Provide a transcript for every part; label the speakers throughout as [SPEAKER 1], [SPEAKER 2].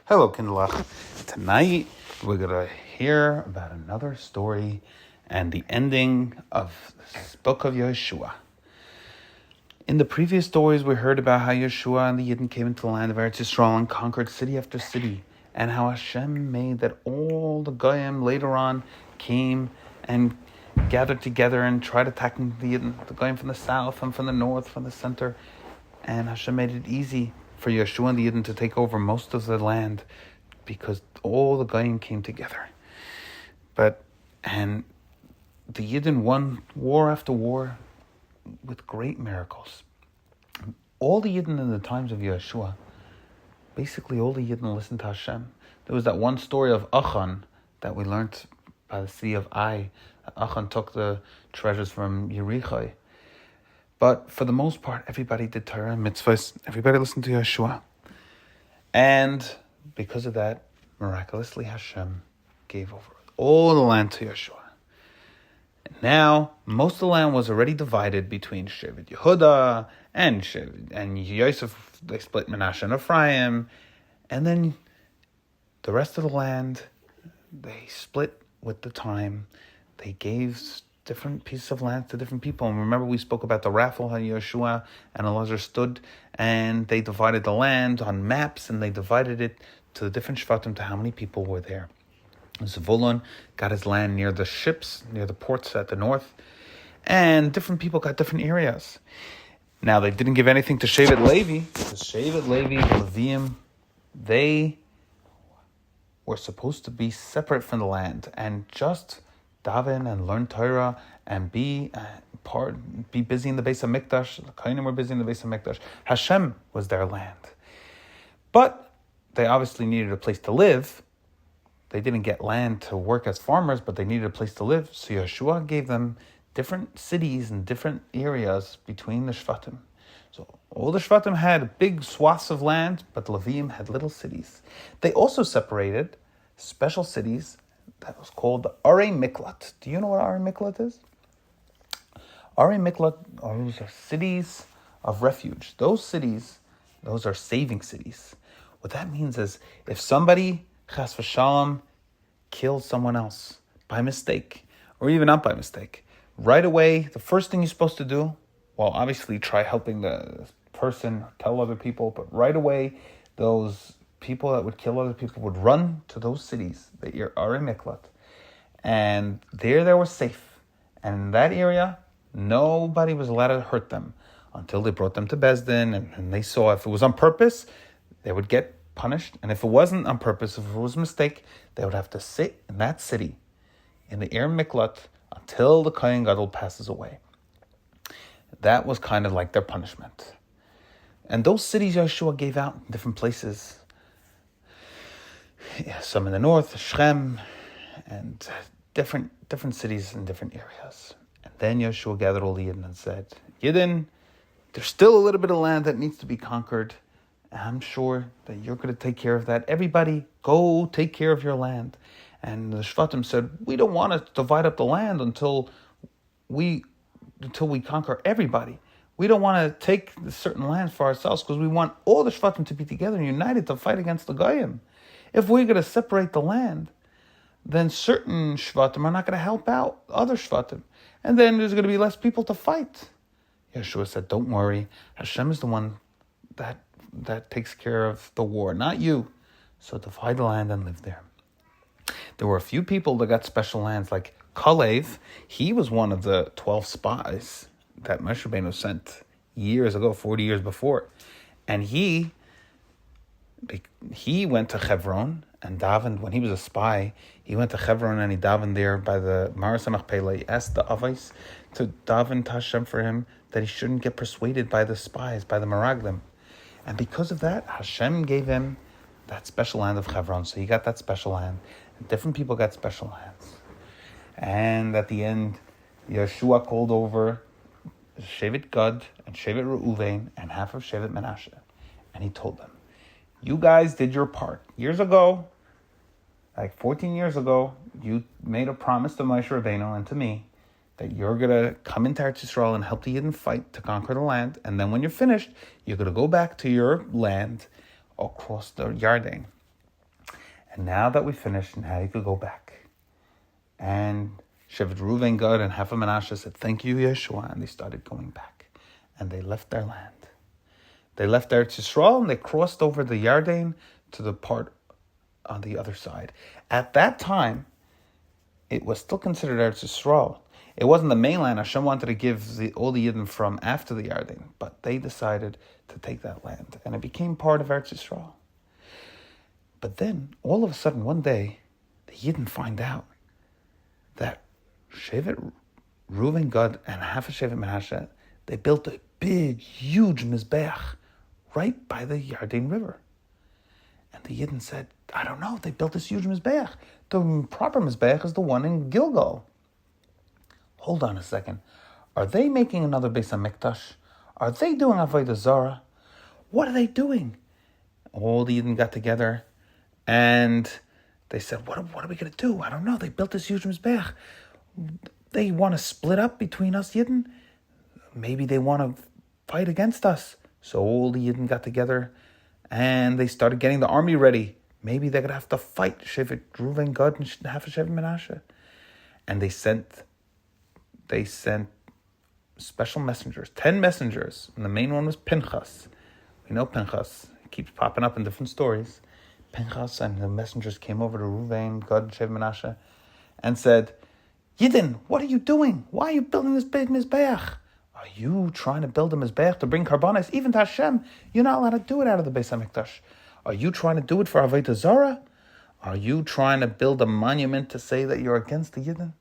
[SPEAKER 1] Hello, Kindlach. Tonight we're going to hear about another story and the ending of the book of Yehoshua. In the previous stories, we heard about how Yehoshua and the Yidden came into the land of Eretz Yisroel and conquered city after city, and how Hashem made that all the Goyim later on came and gathered together and tried attacking the Yidden, the Goyim from the south and from the north, from the center, and Hashem made it easy for Yehoshua and the Yidden to take over most of the land because all the Goyim came together. And the Yidden won war after war with great miracles. All the Yidden in the times of Yehoshua, basically all the Yidden listened to Hashem. There was that one story of Achan that we learned by the city of Ai. Achan took the treasures from Yericho. But for the most part, everybody did Torah and mitzvahs. Everybody listened to Yehoshua. And because of that, miraculously Hashem gave over all the land to Yehoshua. Now, most of the land was already divided between Shevet Yehuda and Yosef. They split Menashe and Ephraim. And then the rest of the land, they split with the time. They gave different pieces of land to different people. And remember, we spoke about the raffle, how Yehoshua and Elazar stood, and they divided the land on maps, and they divided it to the different shvatim, to how many people were there. Zevulun got his land near the ships, near the ports at the north, and different people got different areas. Now, they didn't give anything to Shevet Levi, because Shevet Levi, the Leviim, they were supposed to be separate from the land and just daven and learn Torah and be busy in the Beis HaMikdash. The Kohanim were busy in the Beis HaMikdash. Hashem was their land. But they obviously needed a place to live. They didn't get land to work as farmers, but they needed a place to live. So Yehoshua gave them different cities and different areas between the Shvatim. So all the Shvatim had big swaths of land, but Leviim had little cities. They also separated special cities that was called the Arei Miklat. Do you know what Arei Miklat is? Arei Miklat are cities of refuge. Those cities, those are saving cities. What that means is if somebody, chas v'shalom, kills someone else by mistake, or even not by mistake, right away, the first thing you're supposed to do, well, obviously try helping the person, tell other people, but right away, those people that would kill other people would run to those cities that are in Miklat. And there they were safe. And in that area, nobody was allowed to hurt them until they brought them to Beis Din, and they saw if it was on purpose, they would get punished. And if it wasn't on purpose, if it was a mistake, they would have to sit in that city, in the Ir Miklat, until the Kohen Gadol passes away. That was kind of like their punishment. And those cities Yehoshua gave out in different places. Yeah, some in the north, Shem, and different cities in different areas. And then Yehoshua gathered all the Yidden and said, Yidden, there's still a little bit of land that needs to be conquered. And I'm sure that you're going to take care of that. Everybody, go take care of your land. And the Shvatim said, we don't want to divide up the land until we conquer everybody. We don't want to take certain lands for ourselves because we want all the Shvatim to be together and united to fight against the Goyim. If we're going to separate the land, then certain Shvatim are not going to help out other Shvatim. And then there's going to be less people to fight. Yehoshua said, don't worry. Hashem is the one that takes care of the war, not you. So divide the land and live there. There were a few people that got special lands, like Kalev. He was one of the 12 spies that Moshe Rabbeinu sent years ago, 40 years before. And he went to Hebron and davened. When he was a spy, he went to Hebron and he davened there by the Maras HaMachpelah. He asked the Avos to daven to Hashem for him, that he shouldn't get persuaded by the spies, by the Meraglim. And because of that, Hashem gave him that special land of Hebron. So he got that special land. And different people got special lands. And at the end, Yehoshua called over Shevet Gad and Shevet Reuven and half of Shevet Menashe. And he told them, you guys did your part. Years ago, like 14 years ago, you made a promise to Moshe Rabbeinu and to me that you're going to come into Eretz Yisroel and help the Yidden fight to conquer the land. And then when you're finished, you're going to go back to your land across the Yarden. And now that we finished, now you could go back. And Shevet Reuven, Gad, and half of Menashe said, thank you, Yehoshua. And they started going back. And they left their land. They left Eretz Yisroel and they crossed over the Yarden to the part on the other side. At that time, it was still considered Eretz Yisroel. It wasn't the mainland. Hashem wanted to give all the Yidden from after the Yarden, but they decided to take that land. And it became part of Eretz Yisroel. But then, all of a sudden, one day, the Yidden find out that Shevet Reuven, Gad, and half of Shevet Menashe, they built a big, huge Mizbeach right by the Yarden River. And the Yidden said, I don't know, they built this huge Mizbeach. The proper Mizbeach is the one in Gilgal. Hold on a second. Are they making another Beis HaMikdash? Are they doing Avodah Zarah? What are they doing? All the Yidden got together and they said, what are we going to do? I don't know. They built this huge Mizbeach. They want to split up between us Yidden. Maybe they want to fight against us. So all the Yidden got together and they started getting the army ready. Maybe they're going to have to fight Shevet Reuven, Gad, and half of Shevet Menashe. And they sent special messengers, 10 messengers. And the main one was Pinchas. We know Pinchas. He keeps popping up in different stories. Pinchas and the messengers came over to Reuven, Gad, and Shevet Menashe and said, Yidden, what are you doing? Why are you building this big Mizbeach? Are you trying to build a Mizbeach to bring karbanos even to Hashem? You're not allowed to do it out of the Beis HaMikdash. Are you trying to do it for Avodah Zarah? Are you trying to build a monument to say that you're against the Yidden?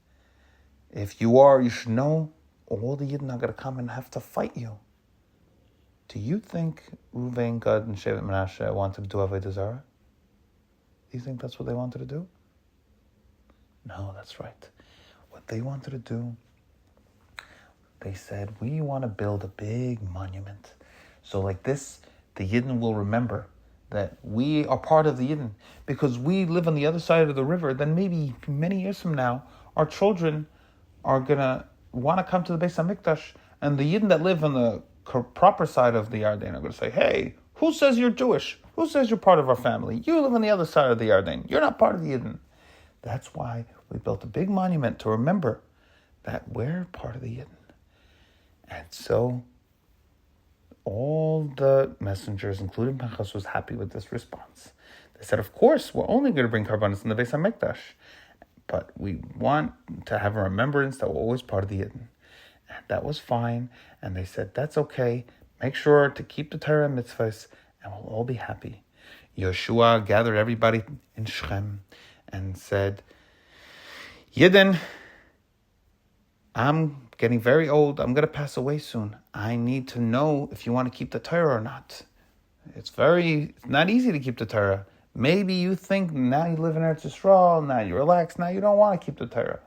[SPEAKER 1] If you are, you should know all the Yidden are going to come and have to fight you. Do you think Reuven, Gad, and Shevet Menashe wanted to do Avodah Zarah? Do you think that's what they wanted to do? No, that's right. What they wanted to do, they said, we want to build a big monument. So like this, the Yidden will remember that we are part of the Yidden. Because we live on the other side of the river, then maybe many years from now, our children are going to want to come to the Beis HaMikdash, and the Yidden that live on the proper side of the Yarden are going to say, hey, who says you're Jewish? Who says you're part of our family? You live on the other side of the Yarden. You're not part of the Yidden. That's why we built a big monument to remember that we're part of the Yidden. And so all the messengers, including Pinchas, was happy with this response. They said, of course, we're only going to bring karbanos in the Beis HaMikdash, but we want to have a remembrance that we're always part of the Yidden. And that was fine. And they said, that's okay. Make sure to keep the Torah and mitzvahs, and we'll all be happy. Yehoshua gathered everybody in Shechem and said, Yidden, I'm getting very old. I'm going to pass away soon. I need to know if you want to keep the Torah or not. It's not easy to keep the Torah. Maybe you think now you live in Eretz Yisrael, now you relax, now you don't want to keep the Torah.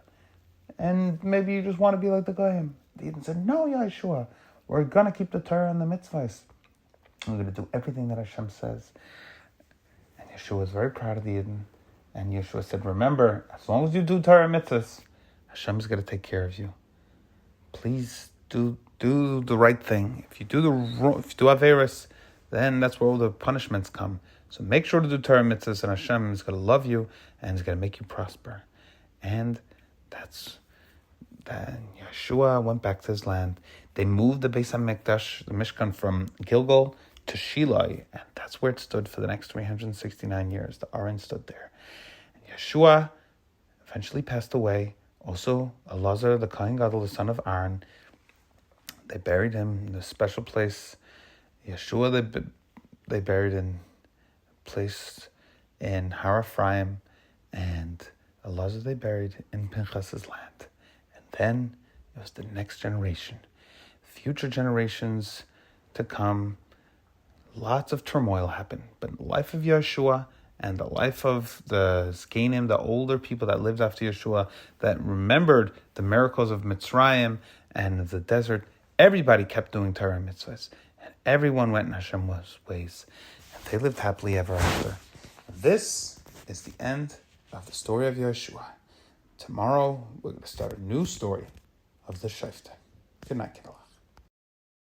[SPEAKER 1] And maybe you just want to be like the Goyim. The Yidden said, no, Yehoshua, we're going to keep the Torah and the mitzvahs. We're going to do everything that Hashem says. And Yehoshua was very proud of the Yidden. And Yehoshua said, remember, as long as you do Torah and mitzvahs, Hashem is going to take care of you. Please do the right thing. If you do Averis, then that's where all the punishments come. So make sure to do Torah and mitzvahs, and Hashem is going to love you and is going to make you prosper. And then Yehoshua went back to his land. They moved the Beis HaMikdash, the Mishkan, from Gilgal to Shiloh, and that's where it stood for the next 369 years. The Aron stood there. And Yehoshua eventually passed away. Also, Elazar, the Kohen Gadol, the son of Aaron, they buried him in a special place. Yehoshua, they buried in a place in Har Ephraim, and Elazar they buried in Pinchas's land. And then it was the next generation. Future generations to come, lots of turmoil happened. But the life of Yehoshua and the life of the Zkenim, the older people that lived after Yehoshua, that remembered the miracles of Mitzrayim and of the desert, everybody kept doing Torah and mitzvahs. And everyone went in Hashem's ways. And they lived happily ever after. This is the end of the story of Yehoshua. Tomorrow, we're going to start a new story of the Shoftim. Good night, Kedala.